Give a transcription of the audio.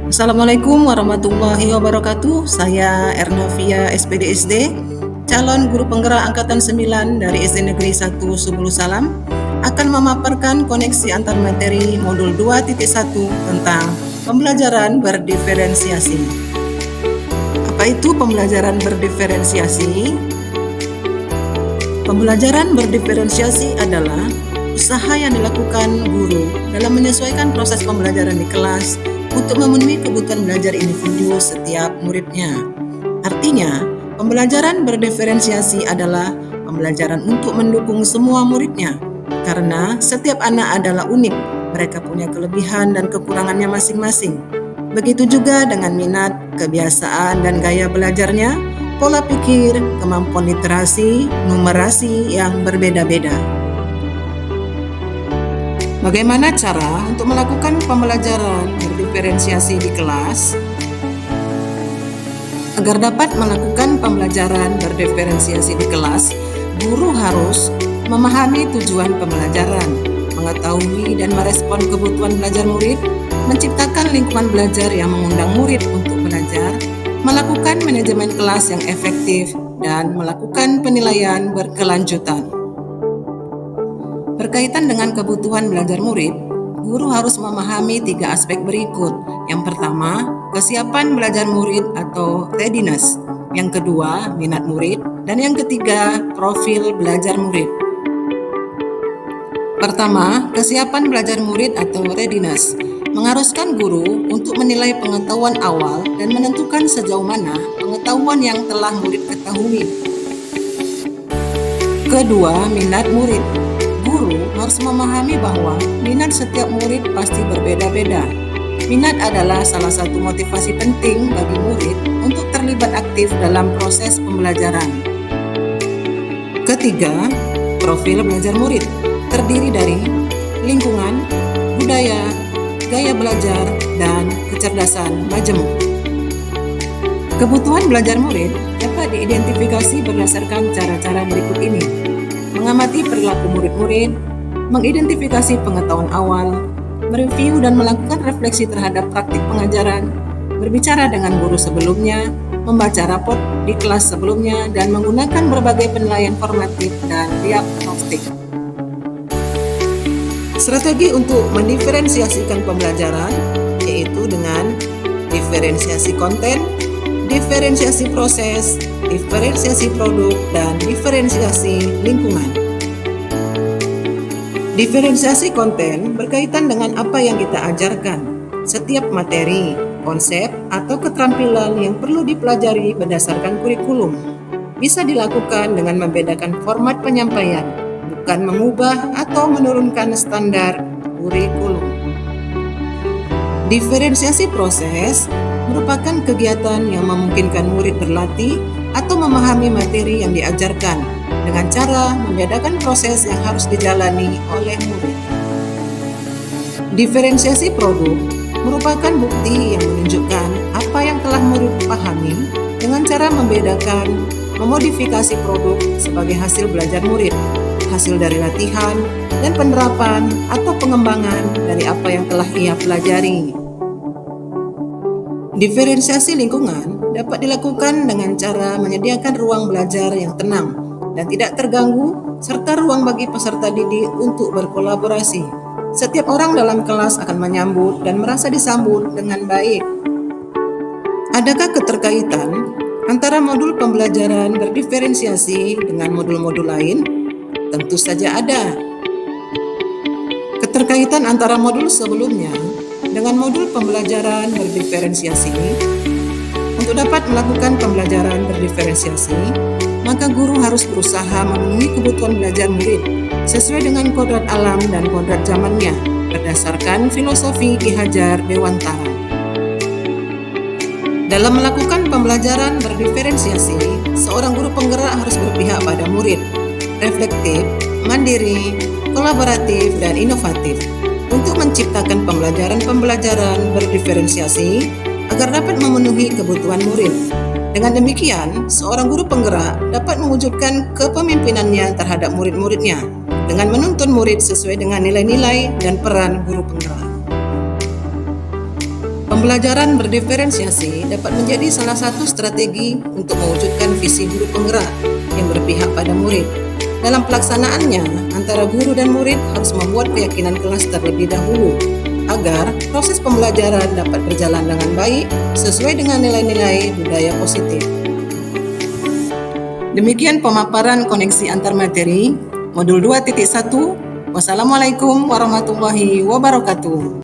Assalamualaikum warahmatullahi wabarakatuh. Saya Ernavia SPDSD, calon guru penggerak angkatan 9 dari SD Negeri 1 Subulu Salam, akan memaparkan koneksi antar materi modul 2.1 tentang pembelajaran berdiferensiasi. Apa itu pembelajaran berdiferensiasi? Pembelajaran berdiferensiasi adalah usaha yang dilakukan guru dalam menyesuaikan proses pembelajaran di kelas untuk memenuhi kebutuhan belajar individu setiap muridnya. Artinya, pembelajaran berdiferensiasi adalah pembelajaran untuk mendukung semua muridnya, karena setiap anak adalah unik, mereka punya kelebihan dan kekurangannya masing-masing. Begitu juga dengan minat, kebiasaan, dan gaya belajarnya, pola pikir, kemampuan literasi, numerasi yang berbeda-beda. Bagaimana cara untuk melakukan pembelajaran berdiferensiasi di kelas? Agar dapat melakukan pembelajaran berdiferensiasi di kelas, guru harus memahami tujuan pembelajaran, mengetahui dan merespon kebutuhan belajar murid, menciptakan lingkungan belajar yang mengundang murid untuk belajar, melakukan manajemen kelas yang efektif, dan melakukan penilaian berkelanjutan. Berkaitan dengan kebutuhan belajar murid, guru harus memahami 3 aspek berikut. Yang pertama, kesiapan belajar murid atau readiness. Yang kedua, minat murid. Dan yang ketiga, profil belajar murid. Pertama, kesiapan belajar murid atau readiness mengharuskan guru untuk menilai pengetahuan awal dan menentukan sejauh mana pengetahuan yang telah murid ketahui. Kedua, minat murid. Guru harus memahami bahwa minat setiap murid pasti berbeda-beda. Minat adalah salah satu motivasi penting bagi murid untuk terlibat aktif dalam proses pembelajaran. Ketiga, profil belajar murid terdiri dari lingkungan, budaya, gaya belajar, dan kecerdasan majemuk. Kebutuhan belajar murid dapat diidentifikasi berdasarkan cara-cara berikut ini: mengamati perilaku murid-murid, mengidentifikasi pengetahuan awal, mereview dan melakukan refleksi terhadap praktik pengajaran, berbicara dengan guru sebelumnya, membaca raport di kelas sebelumnya, dan menggunakan berbagai penilaian formatif dan diagnostik. Strategi untuk mendiferensiasikan pembelajaran yaitu dengan diferensiasi konten, diferensiasi proses, diferensiasi produk, dan diferensiasi lingkungan. Diferensiasi konten berkaitan dengan apa yang kita ajarkan. Setiap materi, konsep, atau keterampilan yang perlu dipelajari berdasarkan kurikulum bisa dilakukan dengan membedakan format penyampaian, bukan mengubah atau menurunkan standar kurikulum. Diferensiasi proses merupakan kegiatan yang memungkinkan murid berlatih atau memahami materi yang diajarkan dengan cara membedakan proses yang harus dijalani oleh murid. Diferensiasi produk merupakan bukti yang menunjukkan apa yang telah murid pahami dengan cara membedakan, memodifikasi produk sebagai hasil belajar murid, hasil dari latihan, dan penerapan atau pengembangan dari apa yang telah ia pelajari. Diferensiasi lingkungan dapat dilakukan dengan cara menyediakan ruang belajar yang tenang dan tidak terganggu, serta ruang bagi peserta didik untuk berkolaborasi. Setiap orang dalam kelas akan menyambut dan merasa disambut dengan baik. Adakah keterkaitan antara modul pembelajaran berdiferensiasi dengan modul-modul lain? Tentu saja ada. Keterkaitan antara modul sebelumnya dengan modul pembelajaran berdiferensiasi. Untuk dapat melakukan pembelajaran berdiferensiasi, maka guru harus berusaha memenuhi kebutuhan belajar murid sesuai dengan kodrat alam dan kodrat zamannya berdasarkan filosofi Ki Hajar Dewantara. Dalam melakukan pembelajaran berdiferensiasi, seorang guru penggerak harus berpihak pada murid, reflektif, mandiri, kolaboratif, dan inovatif untuk menciptakan pembelajaran berdiferensiasi agar dapat memenuhi kebutuhan murid. Dengan demikian, seorang guru penggerak dapat mewujudkan kepemimpinannya terhadap murid-muridnya dengan menuntun murid sesuai dengan nilai-nilai dan peran guru penggerak. Pembelajaran berdiferensiasi dapat menjadi salah satu strategi untuk mewujudkan visi guru penggerak yang berpihak pada murid. Dalam pelaksanaannya, antara guru dan murid harus membuat keyakinan kelas terlebih dahulu agar proses pembelajaran dapat berjalan dengan baik sesuai dengan nilai-nilai budaya positif. Demikian pemaparan koneksi antar materi Modul 2.1. Wassalamualaikum warahmatullahi wabarakatuh.